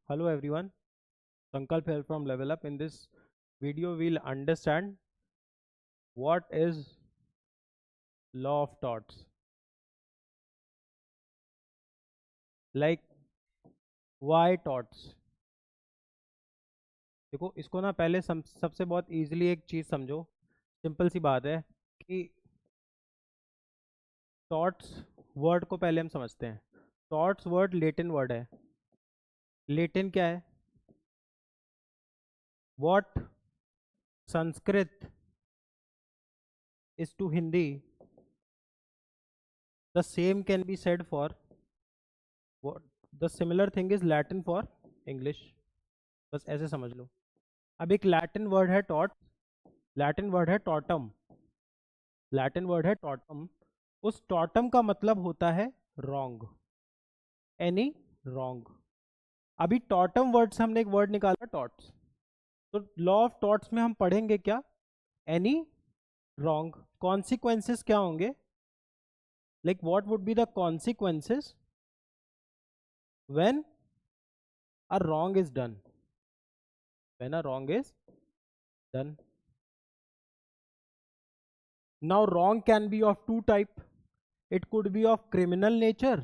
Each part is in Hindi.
Hello everyone, Sankalp here from Level Up. In this video, we'll understand what is law of torts. Like why torts? देखो इसको ना पहले सबसे बहुत इजीली एक चीज़ समझो. सिंपल सी बात है कि टॉर्ट्स वर्ड को पहले हम समझते हैं. टॉर्ट्स वर्ड लेटिन वर्ड है. लेटिन क्या है? What Sanskrit is to Hindi, the same can be said for the similar thing is Latin for English. बस ऐसे समझ लो. अब एक लैटिन वर्ड है टॉट, लैटिन वर्ड है टॉटम. लैटिन वर्ड है टॉटम. उस टॉटम का मतलब होता है रॉन्ग, एनी रॉन्ग. अभी टॉटम वर्ड से हमने एक वर्ड निकाला टॉट्स. तो लॉ ऑफ टॉट्स में हम पढ़ेंगे क्या? Any wrong. कॉन्सिक्वेंसेस क्या होंगे? Like what would be the consequences when a wrong is done, when a wrong is done. Now wrong can be of two type. It could be of criminal nature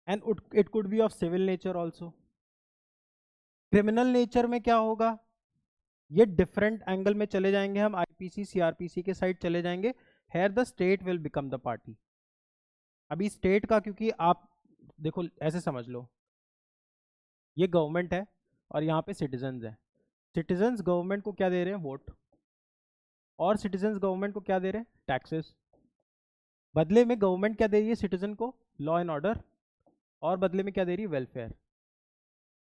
and it could be of civil nature also. Criminal nature में क्या होगा? ये डिफरेंट एंगल में चले जाएंगे हम, आईपीसी सीआरपीसी के साइड चले जाएंगे. Here the state will become the party. अभी स्टेट का, क्योंकि आप देखो ऐसे समझ लो, ये गवर्नमेंट है और यहाँ पे सिटीजन्स हैं. सिटीजन्स गवर्नमेंट को क्या दे रहे हैं? वोट. और सिटीजन्स गवर्नमेंट को क्या दे रहे हैं? टैक्सेस. बदले में गवर्नमेंट क्या दे रही है सिटीजन को? Law and order. और बदले में क्या दे रही है? Welfare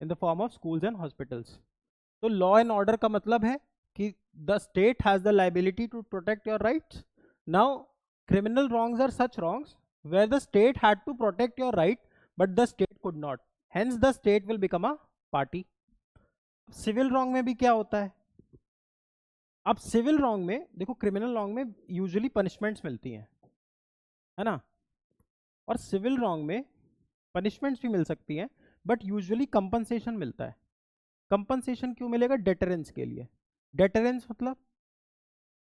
in the form of schools and hospitals. तो लॉ एंड ऑर्डर का मतलब है कि the state has the liability to protect your rights. Now criminal wrongs are such wrongs where the state had to protect your right but the state could not, hence the state will become a party. Civil wrong में भी क्या होता है? अब सिविल रॉन्ग में देखो, क्रिमिनल रॉन्ग में यूजुअली पनिशमेंट्स मिलती हैं, है ना, और सिविल रॉन्ग में पनिशमेंट्स भी मिल सकती हैं बट यूजुअली कंपनसेशन मिलता है. कंपनसेशन क्यों मिलेगा? डेटरेंस के लिए. डेटरेंस मतलब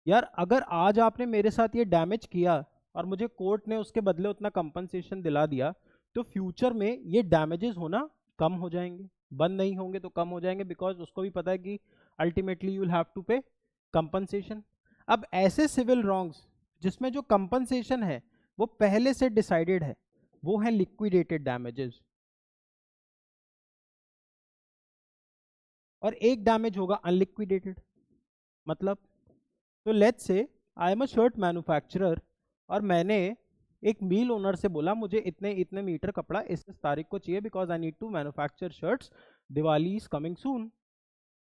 यार अगर आज आपने मेरे साथ ये डैमेज किया और मुझे कोर्ट ने उसके बदले उतना कंपनसेशन दिला दिया, तो फ्यूचर में ये डैमेजेस होना कम हो जाएंगे. बंद नहीं होंगे तो कम हो जाएंगे, बिकॉज उसको भी पता है कि ultimately you will have to pay compensation. अब ऐसे सिविल रॉन्ग्स जिसमें जो कंपनसेशन है वो पहले से डिसाइडेड है, वो है लिक्विडेटेड डैमेजेस. और एक डैमेज होगा अनलिक्विडेटेड. मतलब तो let's say I am a shirt manufacturer और मैंने एक मील ओनर से बोला मुझे इतने इतने मीटर कपड़ा इस तारीख को चाहिए because I need to manufacture shirts, Diwali is coming soon.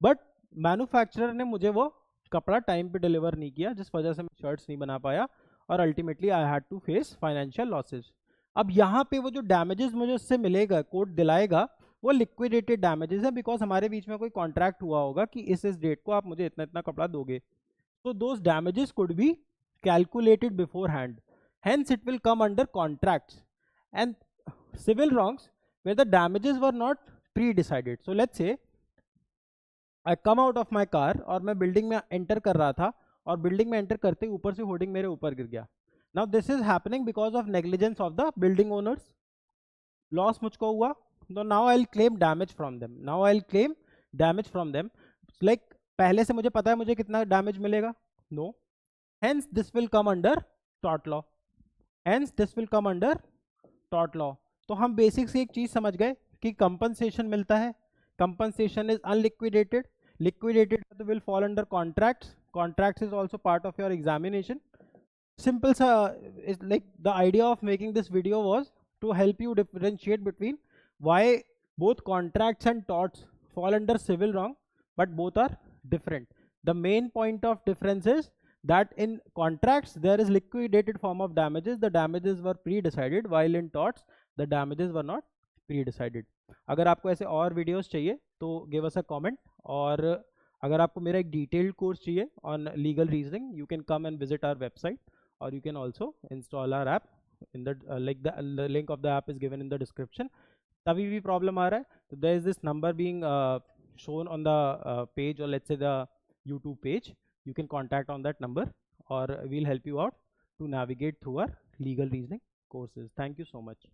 But manufacturer ने मुझे वो कपड़ा टाइम पे डिलीवर नहीं किया, जिस वजह से मैं शर्ट्स नहीं बना पाया और ultimately I had to face financial losses. अब यहाँ पे वो जो डैमेजेस मुझे उससे मिलेगा, कोर्ट दिलाएगा, वो लिक्विडेटेड डैमेजेस है बिकॉज हमारे बीच में कोई कॉन्ट्रैक्ट हुआ होगा कि इस डेट को आप मुझे इतना इतना कपड़ा दोगे. तो those damages could be calculated before hand, hence it will come under contracts. And civil wrongs where the damages were not pre-decided. So let's say I come out of my car और मैं बिल्डिंग में एंटर कर रहा था और बिल्डिंग में एंटर करते ही ऊपर से होर्डिंग मेरे ऊपर गिर गया. Now this is happening because of negligence of the building owners. Loss मुझको हुआ, तो now I will claim damage from them. Now I will claim damage from them. Like पहले से मुझे पता है मुझे कितना डैमेज मिलेगा? No. Hence this will come under tort law. Hence this will come under tort law. तो हम बेसिक से एक चीज समझ गए कि कंपनसेशन मिलता है. Compensation is unliquidated. Liquidated will fall under contracts. Contracts is also part of your examination. Simple is like the idea of making this video was to help you differentiate between why both contracts and torts fall under civil wrong, but both are different. The main point of difference is that in contracts there is liquidated form of damages. The damages were pre-decided, while in torts the damages were not pre-decided. अगर आपको ऐसे और वीडियोस चाहिए तो give us a comment. और अगर आपको मेरा एक डिटेल्ड कोर्स चाहिए on legal reasoning, you can come and visit our website. Or you can also install our app in the the link of the app is given in the description. तभी भी प्रॉब्लम आ रहा है, तो there is this number being shown on the page, or let's say the YouTube page. You can contact on that number, or we'll help you out to navigate through our legal reasoning courses. Thank you so much.